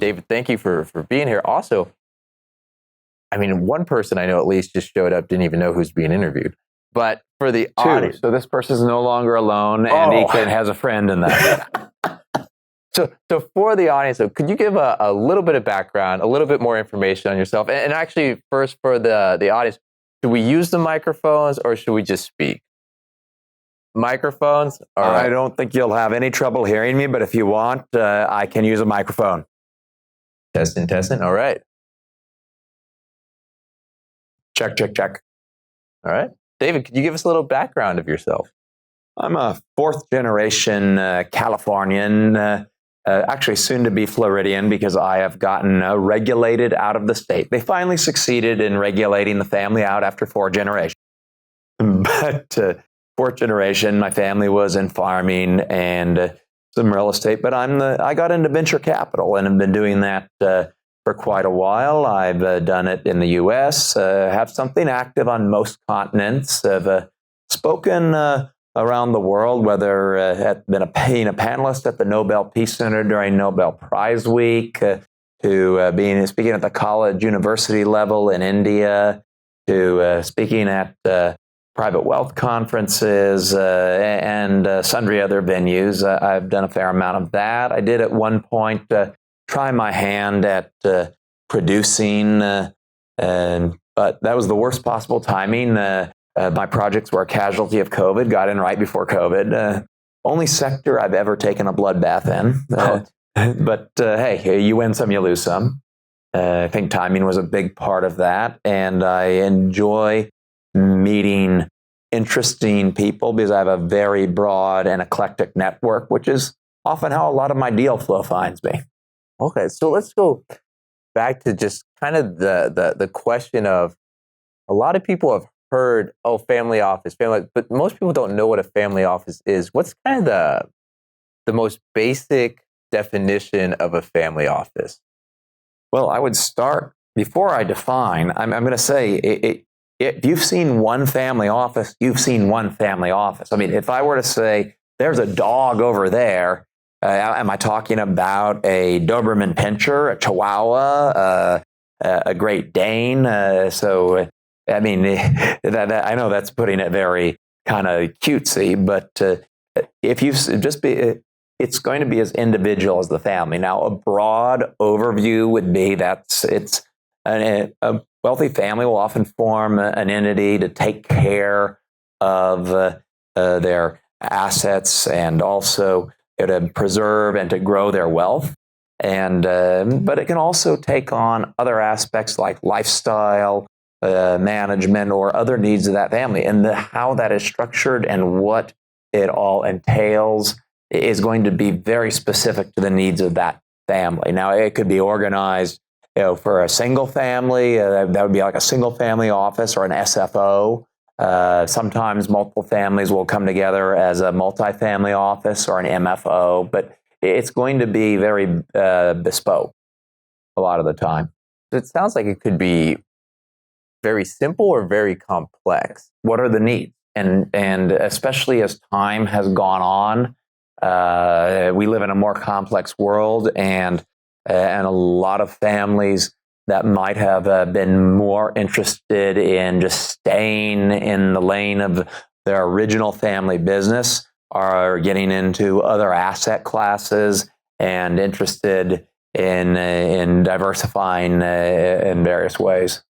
David, thank you for being here. Also, I mean, one person I know at least just showed up, didn't even know who's being interviewed. But for the audience, so this person is no longer alone, and he has a friend in that. So for the audience, so could you give a little bit of background, a little bit more information on yourself? And actually, first for the audience, should we use the microphones or should we just speak? Microphones? All right. I don't think you'll have any trouble hearing me, but if you want, I can use a microphone. Testing. All right. Check. All right. David, could you give us a little background of yourself? I'm a fourth generation Californian, actually soon to be Floridian, because I have gotten regulated out of the state. They finally succeeded in regulating the family out after 4 generations. But fourth generation, my family was in farming and some real estate, but I got into venture capital and have been doing that for quite a while. I've done it in the U.S., have something active on most continents, have spoken around the world, whether being a panelist at the Nobel Peace Center during Nobel Prize Week, to speaking at the college university level in India, to speaking at private wealth conferences and sundry other venues. I've done a fair amount of that. I did at one point try my hand at producing, but that was the worst possible timing. My projects were a casualty of COVID, got in right before COVID. Only sector I've ever taken a bloodbath in. But hey, you win some, you lose some. I think timing was a big part of that. And I enjoy meeting interesting people because I have a very broad and eclectic network, which is often how a lot of my deal flow finds me. Okay, so let's go back to just kind of the question of, a lot of people have heard, family office, but most people don't know what a family office is. What's kind of the most basic definition of a family office? Well, I would start, before I define, I'm going to say, if you've seen one family office, you've seen one family office. I mean, if I were to say, there's a dog over there, am I talking about a Doberman Pinscher, a Chihuahua, a Great Dane? I mean, I know that's putting it very kind of cutesy, but if you it's going to be as individual as the family. Now, a broad overview would be a wealthy family will often form an entity to take care of their assets and also to preserve and to grow their wealth. But it can also take on other aspects like lifestyle, management, or other needs of that family. And how that is structured and what it all entails is going to be very specific to the needs of that family. Now, it could be organized, for a single family. That would be like a single family office or an SFO. Sometimes multiple families will come together as a multifamily office or an MFO, but it's going to be very bespoke a lot of the time. It sounds like it could be very simple or very complex. What are the needs? And especially as time has gone on, we live in a more complex world, and a lot of families that might have been more interested in just staying in the lane of their original family business are getting into other asset classes and interested in diversifying in various ways.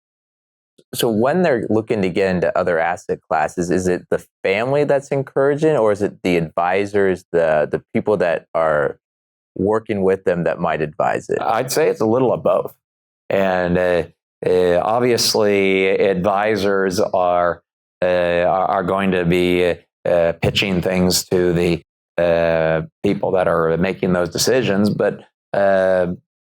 So when they're looking to get into other asset classes, is it the family that's encouraging, or is it the advisors, the people that are working with them that might advise it? I'd say it's a little of both. And obviously, advisors are going to be pitching things to the people that are making those decisions. But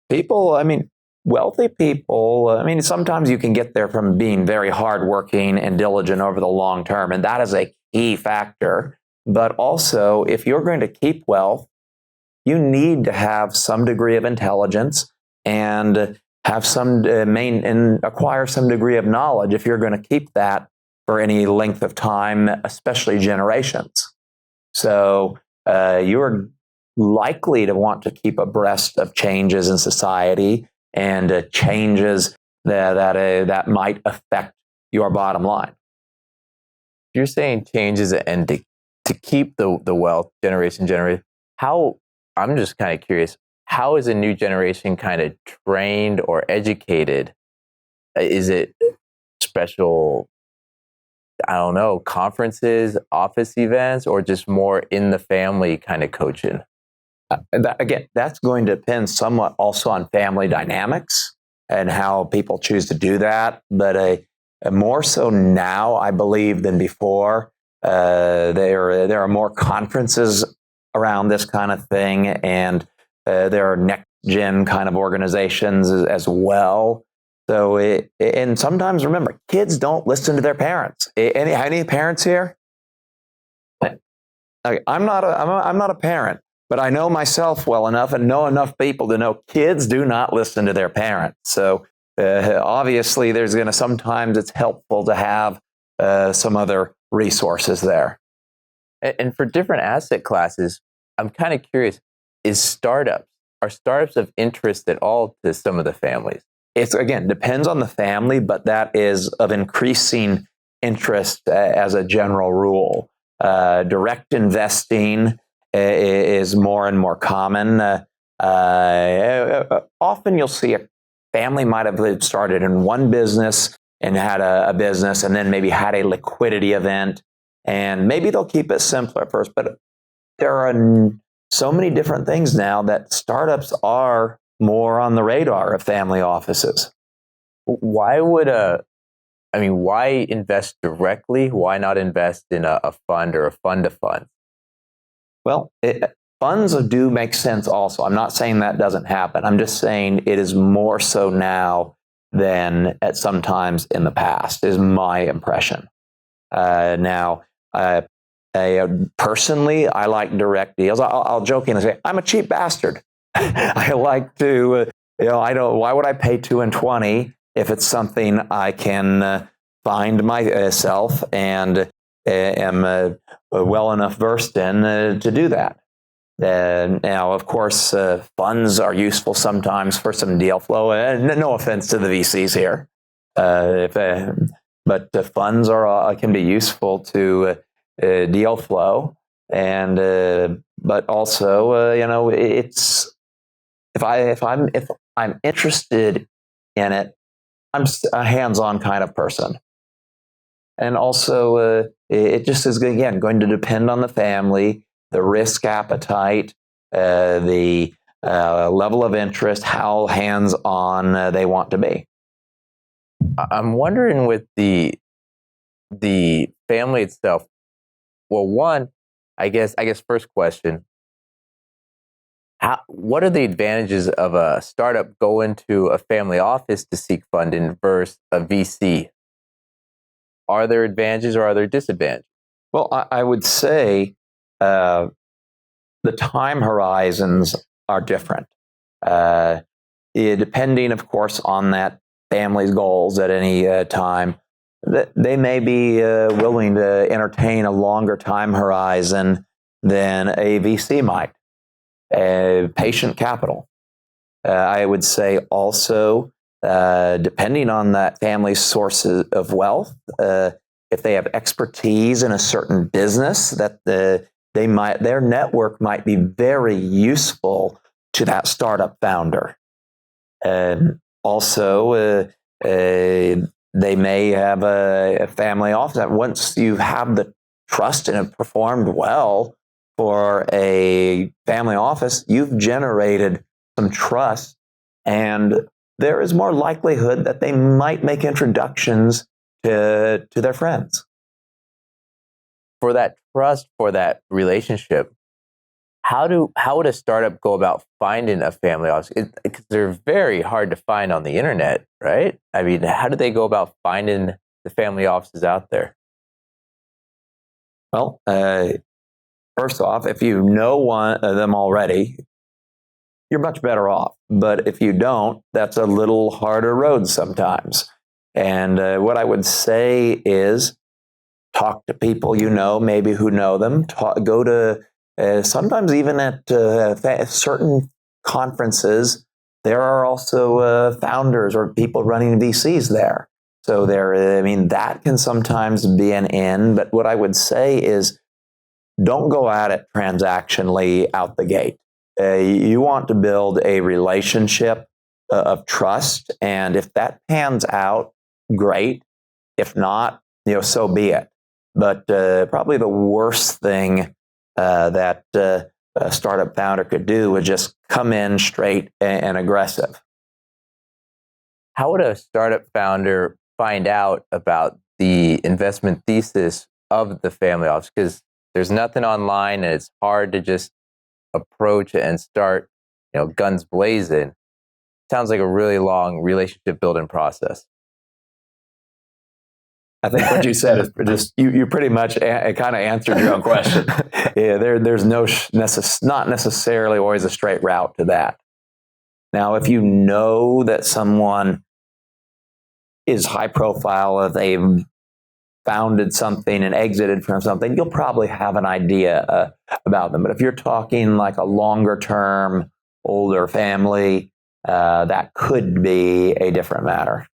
people, I mean, wealthy people, I mean, sometimes you can get there from being very hardworking and diligent over the long term, and that is a key factor. But also, if you're going to keep wealth, you need to have some degree of intelligence and have some and acquire some degree of knowledge if you're going to keep that for any length of time, especially generations. So you're likely to want to keep abreast of changes in society and changes that might affect your bottom line. You're saying changes and to keep the wealth generation, how, I'm just kind of curious, how is a new generation kind of trained or educated? Is it special, I don't know, conferences, office events, or just more in the family kind of coaching? Again, that's going to depend somewhat also on family dynamics and how people choose to do that. But more so now, I believe, than before. There are more conferences around this kind of thing, and there are next gen kind of organizations as well. So, and sometimes remember, kids don't listen to their parents. Any parents here? Okay, I'm not a parent, but I know myself well enough and know enough people to know kids do not listen to their parents. So obviously, sometimes it's helpful to have some other resources there. And for different asset classes, I'm kind of curious, are startups of interest at all to some of the families? It's, again, depends on the family, but that is of increasing interest as a general rule. Direct investing is more and more common. Often you'll see a family might have started in one business and had a business and then maybe had a liquidity event, and maybe they'll keep it simpler at first, but there are so many different things now that startups are more on the radar of family offices. Why invest directly? Why not invest in a fund or a fund of funds? Well, funds do make sense also. I'm not saying that doesn't happen. I'm just saying it is more so now than at some times in the past, is my impression. Personally, I like direct deals. I'll jokingly say, I'm a cheap bastard. I like to, why would I pay 2 and 20 if it's something I can find myself and am well enough versed in to do that. Now, of course, funds are useful sometimes for some deal flow. No offense to the VCs here, but funds can be useful to deal flow, and but also, it's if I'm interested in it, I'm a hands-on kind of person. And also, it just is, again, going to depend on the family, the risk appetite, the level of interest, how hands-on they want to be. I'm wondering with the family itself. Well, one, I guess first question, what are the advantages of a startup going to a family office to seek funding versus a VC? Are there advantages or are there disadvantages? Well, I would say the time horizons are different, depending, of course, on that family's goals at any time. They may be willing to entertain a longer time horizon than a VC might. Patient capital. I would say also, depending on that family's sources of wealth, if they have expertise in a certain business, that their network might be very useful to that startup founder. And also, they may have a family office that once you have the trust and have performed well for a family office, you've generated some trust, and there is more likelihood that they might make introductions to their friends. For that trust, for that relationship, how would a startup go about finding a family office? Because they're very hard to find on the internet, right? I mean, how do they go about finding the family offices out there? Well, first off, if you know one of them already, you're much better off. But if you don't, that's a little harder road sometimes. And what I would say is talk to people maybe who know them. Go to sometimes even at certain conferences, there are also founders or people running VCs there. So that can sometimes be an in. But what I would say is, don't go at it transactionally out the gate. You want to build a relationship of trust, and if that pans out, great. If not, so be it. But probably the worst thing that a startup founder could do would just come in straight and aggressive. How would a startup founder find out about the investment thesis of the family office? Because there's nothing online, and it's hard to just approach it and start, guns blazing. Sounds like a really long relationship building process. I think what you said is just you pretty much kind of answered your own question. Yeah, there's not necessarily always a straight route to that. Now, if you know that someone is high profile, if they've founded something and exited from something, you'll probably have an idea about them. But if you're talking like a longer term, older family, that could be a different matter.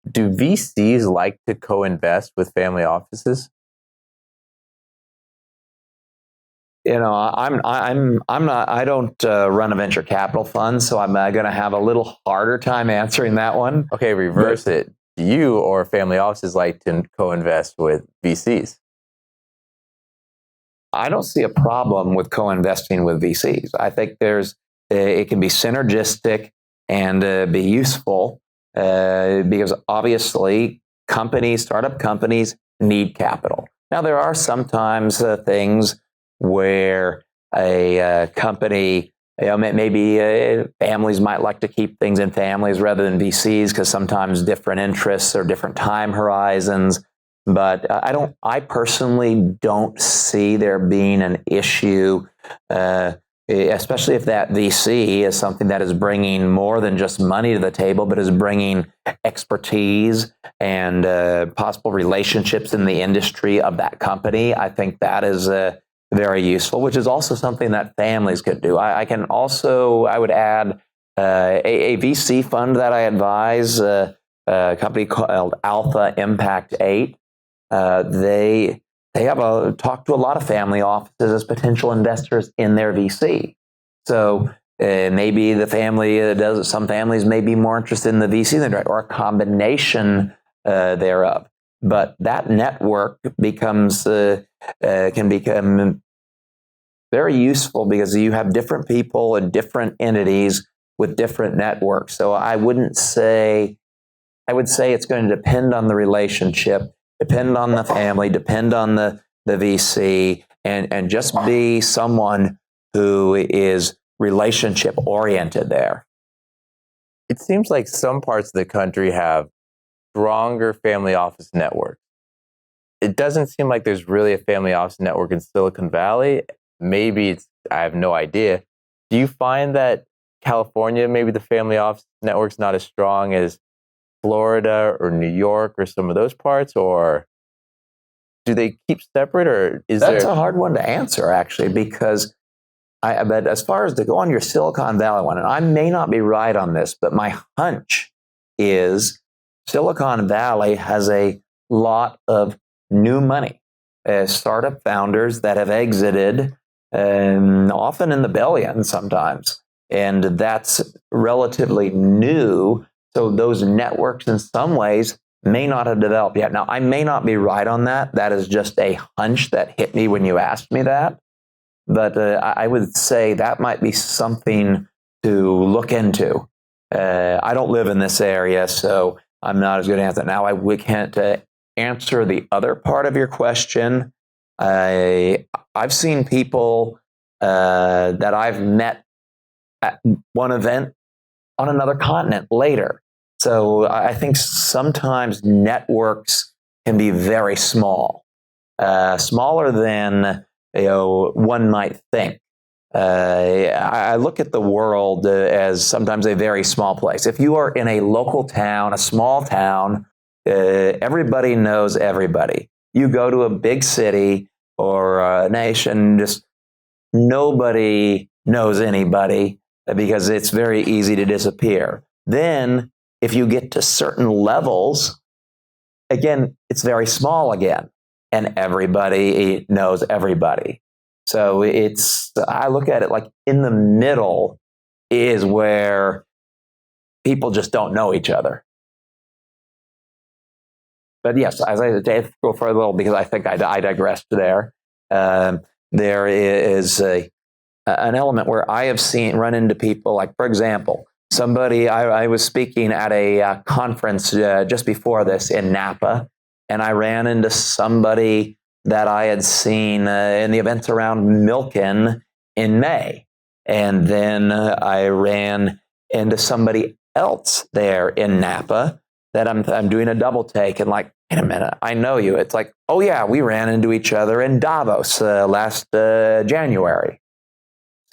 Do VCs like to co-invest with family offices? I don't run a venture capital fund, so I'm going to have a little harder time answering that one. Okay, reverse it. Do you or family offices like to co-invest with VCs? I don't see a problem with co-investing with VCs. I think it can be synergistic and be useful because obviously startup companies need capital. Now, there are sometimes things where a company, maybe families might like to keep things in families rather than VCs because sometimes different interests or different time horizons. But I personally don't see there being an issue, especially if that VC is something that is bringing more than just money to the table, but is bringing expertise and possible relationships in the industry of that company. I think that is very useful, which is also something that families could do. I would add a VC fund that I advise, a company called Alpha Impact 8. They have talked to a lot of family offices as potential investors in their VC. So maybe the family some families may be more interested in the VC than direct, or a combination thereof. But that network can become very useful because you have different people and different entities with different networks. So I would say it's going to depend on the relationship, depend on the family, depend on the VC, and just be someone who is relationship oriented there. It seems like some parts of the country have stronger family office networks. It doesn't seem like there's really a family office network in Silicon Valley. Maybe I have no idea. Do you find that California, maybe the family office network's not as strong as Florida or New York or some of those parts, or do they keep separate, or That's a hard one to answer, actually, because but as far as to go on your Silicon Valley one, and I may not be right on this, but my hunch is Silicon Valley has a lot of new money, startup founders that have exited, often in the billions sometimes, and that's relatively new. So those networks in some ways may not have developed yet. Now, I may not be right on that. That is just a hunch that hit me when you asked me that. But I would say that might be something to look into. I don't live in this area, so I'm not as good at that. Now, we can't answer the other part of your question. I've seen people that I've met at one event on another continent later. So I think sometimes networks can be very small, smaller than one might think. I look at the world as sometimes a very small place. If you are in a local town, a small town, everybody knows everybody. You go to a big city or a nation, just nobody knows anybody because it's very easy to disappear. Then, if you get to certain levels, again, it's very small again, and everybody knows everybody. So I look at it like in the middle is where people just don't know each other. But yes, as I go for a little, because I think I digressed there. There is an element where I have run into people, like, for example, I was speaking at a conference just before this in Napa, and I ran into somebody that I had seen in the events around Milken in May. And then I ran into somebody else there in Napa that I'm doing a double take, and like, wait a minute, I know you. It's like, oh yeah, we ran into each other in Davos last January.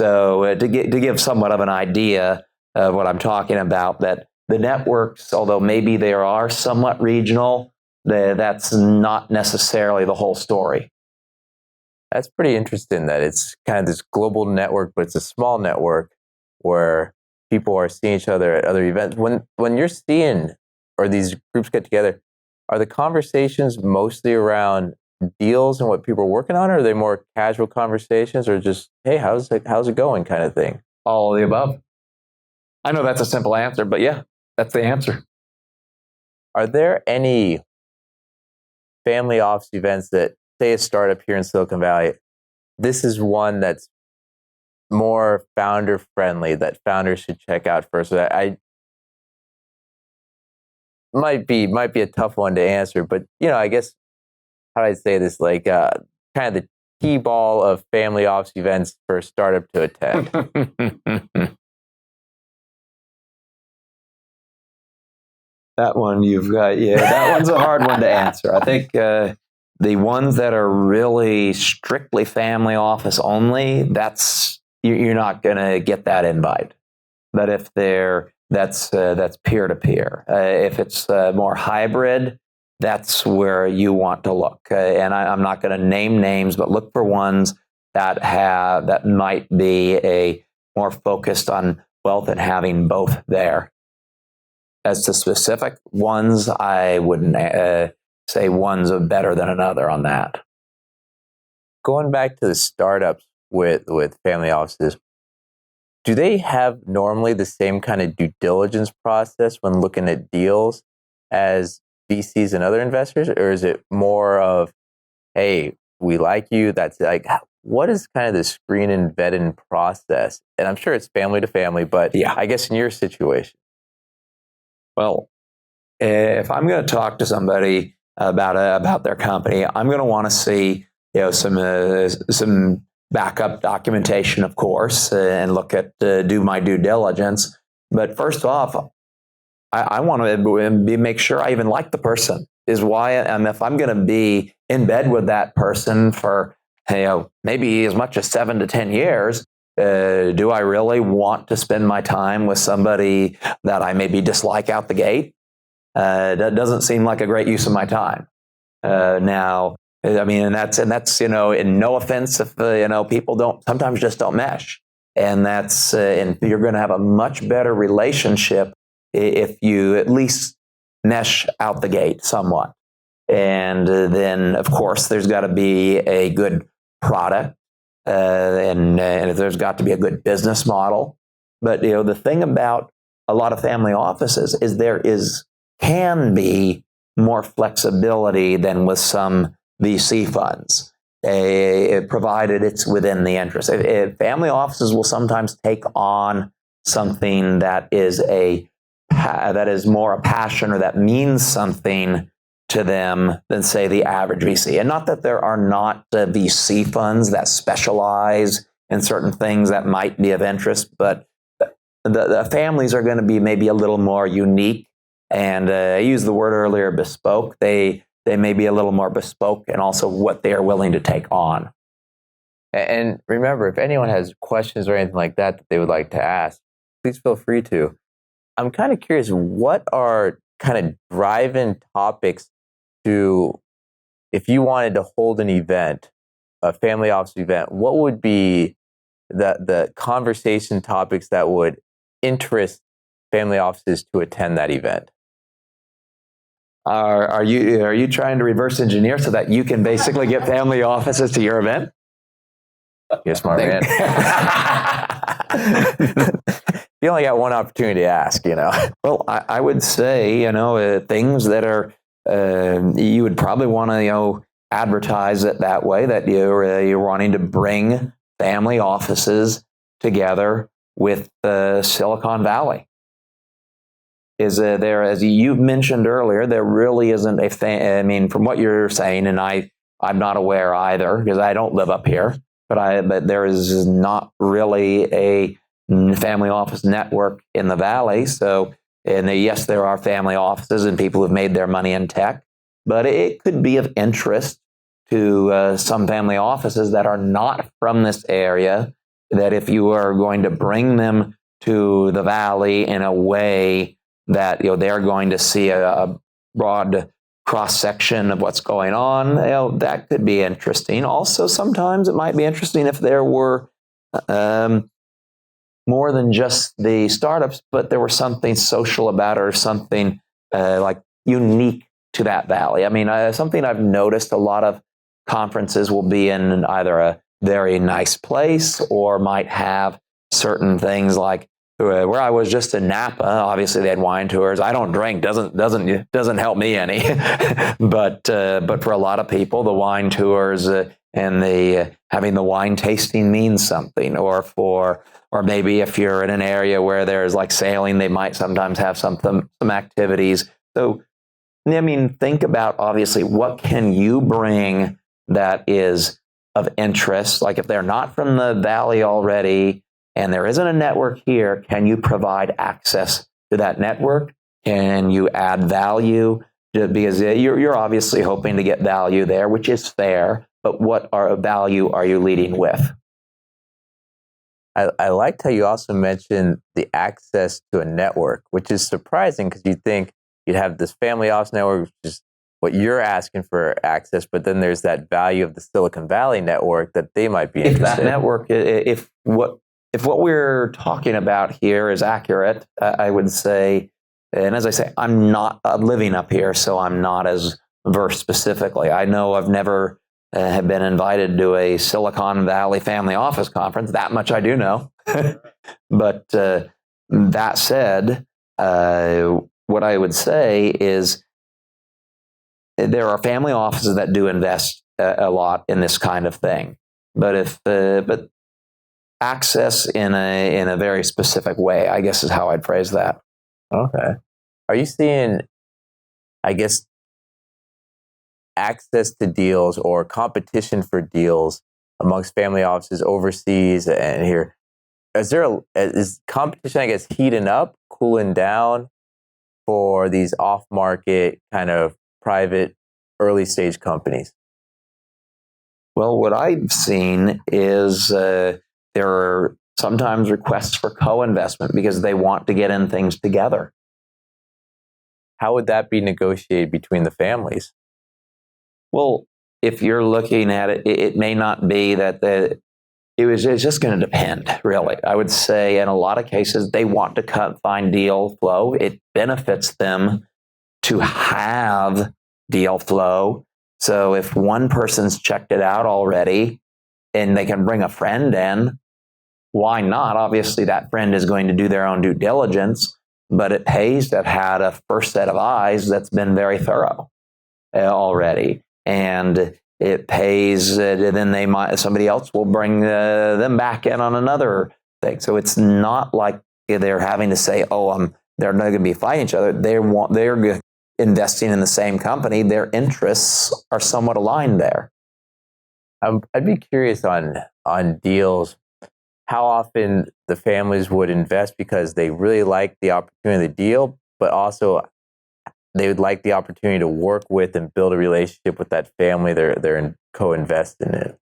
So to give somewhat of an idea of what I'm talking about, that the networks, although maybe they are somewhat regional, that's not necessarily the whole story. That's pretty interesting that it's kind of this global network, but it's a small network where people are seeing each other at other events. When you're seeing, or these groups get together, are the conversations mostly around deals and what people are working on, or are they more casual conversations, or just, hey, how's it going kind of thing? All of the above. I know that's a simple answer, but yeah, that's the answer. Are there any family office events that, say, a startup here in Silicon Valley, this is one that's more founder friendly that founders should check out first? I might be a tough one to answer, but I guess, how do I say this? Like kind of the T-ball of family office events for a startup to attend. That one you've got, that one's a hard one to answer. I think the ones that are really strictly family office only, you're not going to get that invite. But if that's peer to peer. If it's more hybrid, that's where you want to look. And I'm not going to name names, but look for ones that might be a more focused on wealth and having both there. As to specific ones, I wouldn't say one's better than another on that. Going back to the startups with family offices, do they have normally the same kind of due diligence process when looking at deals as VCs and other investors? Or is it more of, hey, we like you, that's like, what is kind of the screen and vetting process? And I'm sure it's family to family, but yeah, I guess in your situation. Well, if I'm going to talk to somebody about their company, I'm going to want to see some backup documentation, of course, and look at do my due diligence. But first off, I want to make sure I even like the person. Is why if I'm going to be in bed with that person for maybe as much as 7 to 10 years. Do I really want to spend my time with somebody that I maybe dislike out the gate? That doesn't seem like a great use of my time. Now, I mean, and that's in no offense if people sometimes just don't mesh, and and you're going to have a much better relationship if you at least mesh out the gate somewhat. And then, of course, there's got to be a good product. And there's got to be a good business model. But the thing about a lot of family offices is can be more flexibility than with some VC funds, provided it's within the interest. Family offices will sometimes take on something that is more a passion or that means something to them than, say, the average VC. And not that there are not VC funds that specialize in certain things that might be of interest, but the families are going to be maybe a little more unique. And I used the word earlier, bespoke. They may be a little more bespoke, and also what they are willing to take on. And remember, if anyone has questions or anything like that they would like to ask, please feel free to. I'm kind of curious, what are kind of driving topics to, if you wanted to hold an event, a family office event, what would be the conversation topics that would interest family offices to attend that event? Are you trying to reverse engineer so that you can basically get family offices to your event? You're a smart man. You only got one opportunity to ask, Well, I would say, things that are, you would probably want to, advertise it that way, that you're wanting to bring family offices together with Silicon Valley. Is there, as you mentioned earlier, there really isn't from what you're saying, and I'm not aware either because I don't live up here, but there is not really a family office network in the Valley. So, yes, there are family offices and people who've made their money in tech, but it could be of interest to some family offices that are not from this area, that if you are going to bring them to the Valley in a way that they're going to see a broad cross-section of what's going on, that could be interesting. Also, sometimes it might be interesting if there were more than just the startups, but there was something social about it, or something like unique to that Valley. Something I've noticed, a lot of conferences will be in either a very nice place or might have certain things like where I was just in Napa. Obviously, they had wine tours. I don't drink; doesn't help me any. but for a lot of people, the wine tours and the having the wine tasting means something. Or maybe if you're in an area where there's like sailing, they might sometimes have some activities. So, think about, obviously, what can you bring that is of interest? Like if they're not from the Valley already and there isn't a network here, can you provide access to that network? Can you add value? Because you're obviously hoping to get value there, which is fair, but what value are you leading with? I liked how you also mentioned the access to a network, which is surprising because you'd think you'd have this family office network, which is what you're asking for access, but then there's that value of the Silicon Valley network that they might be interested in. If that network, if what we're talking about here is accurate, I would say, and as I say, I'm not living up here, so I'm not as versed specifically. I know I've never have been invited to a Silicon Valley family office conference. That much I do know. But that said, what I would say is there are family offices that do invest a lot in this kind of thing. But but access in a very specific way, I guess, is how I'd phrase that. Okay. Are you seeing, I guess, access to deals or competition for deals amongst family offices overseas and here? Is competition, I guess, heating up, cooling down for these off-market kind of private early stage companies? Well, what I've seen is there are sometimes requests for co-investment because they want to get in things together. How would that be negotiated between the families? Well, if you're looking at it, it may not be that it's just going to depend, really. I would say in a lot of cases, they want to find deal flow. It benefits them to have deal flow. So if one person's checked it out already and they can bring a friend in, why not? Obviously, that friend is going to do their own due diligence, but it pays to have had a first set of eyes that's been very thorough already. And it pays, then somebody else will bring them back in on another thing. So it's not like they're having to say, they're not going to be fighting each other. They're investing in the same company. Their interests are somewhat aligned there. I'd be curious on deals, how often the families would invest because they really like the opportunity of the deal, but also they would like the opportunity to work with and build a relationship with that family they're co-investing in.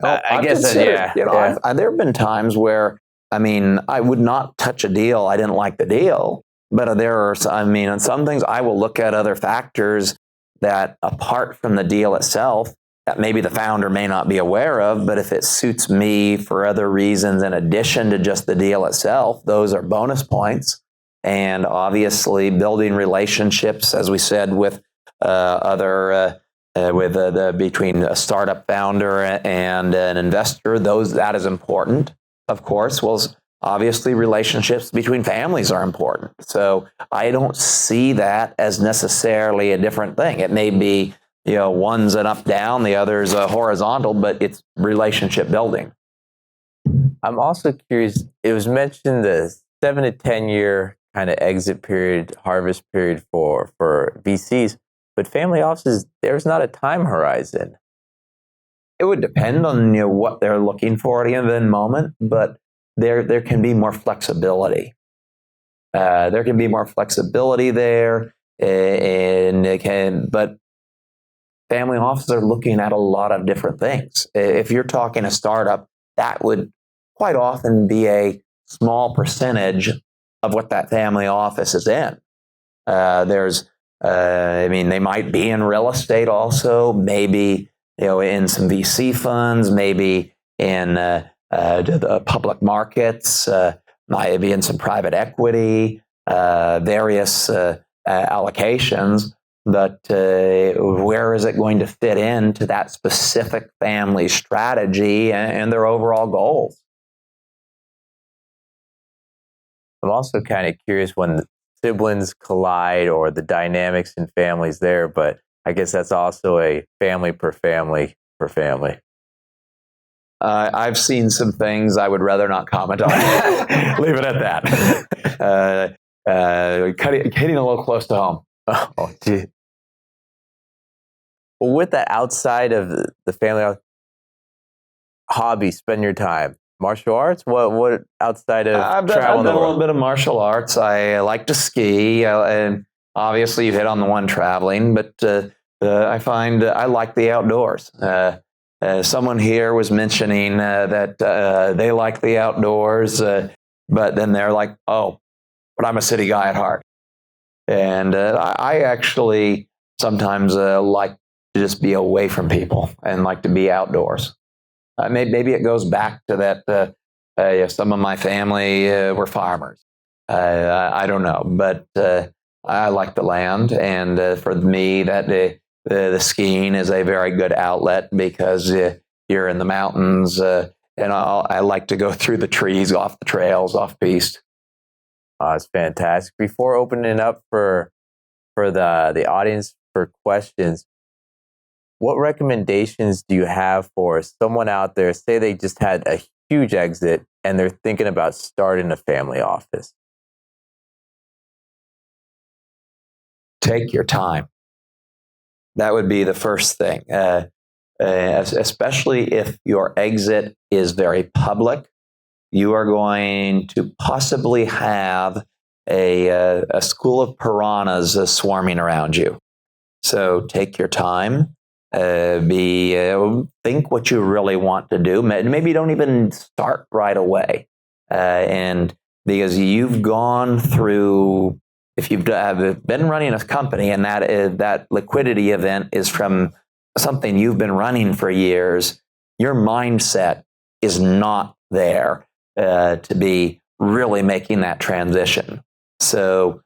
I guess, yeah. There have been times where, I would not touch a deal. I didn't like the deal, but on some things I will look at other factors that apart from the deal itself, that maybe the founder may not be aware of, but if it suits me for other reasons in addition to just the deal itself, those are bonus points. And obviously building relationships, as we said, with between a startup founder and an investor, that is important, of course. Well, obviously relationships between families are important. So I don't see that as necessarily a different thing. It may be, one's an up-down, the other's a horizontal, but it's relationship building. I'm also curious, it was mentioned the 7 to 10 year kind of exit period, harvest period for VCs, but family offices, there's not a time horizon. It would depend on what they're looking for at a given moment, but there can be more flexibility. There can be more flexibility there, but family offices are looking at a lot of different things. If you're talking a startup, that would quite often be a small percentage of what that family office is in. They might be in real estate also, maybe in some VC funds, maybe in the public markets, maybe in some private equity, various allocations. But where is it going to fit into that specific family strategy and their overall goals? I'm also kind of curious when siblings collide or the dynamics in families there, but I guess that's also a family per family per family. I've seen some things I would rather not comment on. Leave it at that. Hitting a little close to home. Oh, gee. Well, with that, outside of the family hobby, spend your time. Martial arts? What outside of travel? I've done a little bit of martial arts. I like to ski. And obviously, you hit on the one traveling, but I find I like the outdoors. Someone here was mentioning that they like the outdoors, but then they're like, oh, but I'm a city guy at heart. And I actually sometimes like to just be away from people and like to be outdoors. Maybe it goes back to that some of my family were farmers. I don't know, but I like the land. And for me, the skiing is a very good outlet because you're in the mountains. And I like to go through the trees, off the trails, off piste. It's fantastic. Before opening up for the audience for questions, what recommendations do you have for someone out there, say they just had a huge exit and they're thinking about starting a family office? Take your time. That would be the first thing, especially if your exit is very public. You are going to possibly have a school of piranhas swarming around you. So take your time. Think what you really want to do. Maybe don't even start right away. And because you've gone through, if you've been running a company and that liquidity event is from something you've been running for years, your mindset is not there to be really making that transition. So,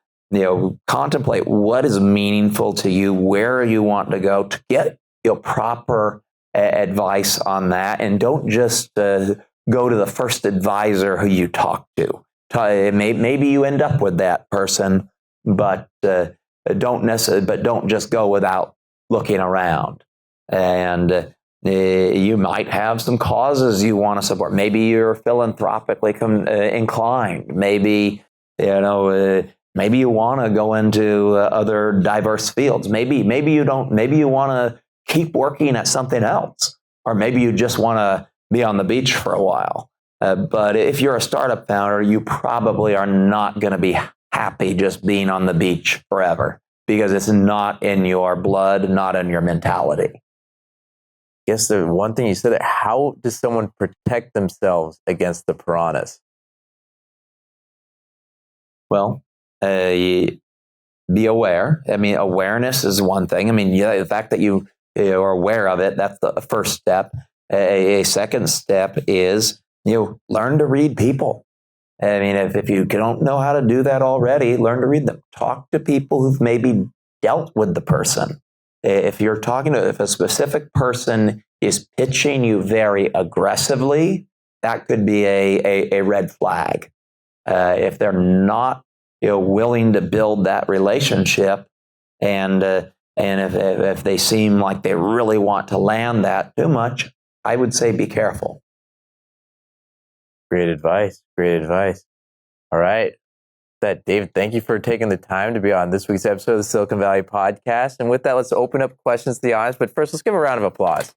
contemplate what is meaningful to you, where you want to go to get proper advice on that, and don't just go to the first advisor who you talk to. Maybe you end up with that person, but don't just go without looking around. And you might have some causes you want to support. Maybe you're philanthropically inclined. Maybe maybe you want to go into other diverse fields. Maybe you don't. Maybe you want to keep working at something else, or maybe you just want to be on the beach for a while. But if you're a startup founder, you probably are not going to be happy just being on the beach forever because it's not in your blood, not in your mentality. I guess the one thing you said, how does someone protect themselves against the piranhas? Well, be aware. I mean, awareness is one thing. I mean, the fact that you or aware of it. That's the first step. A second step is, learn to read people. I mean, if you don't know how to do that already, learn to read them. Talk to people who've maybe dealt with the person. If a specific person is pitching you very aggressively, that could be a red flag. If they're not willing to build that relationship, and if they seem like they really want to land that too much, I would say be careful. Great advice. Great advice. All right. David, thank you for taking the time to be on this week's episode of the Silicon Valley Podcast. And with that, let's open up questions to the audience. But first, let's give a round of applause.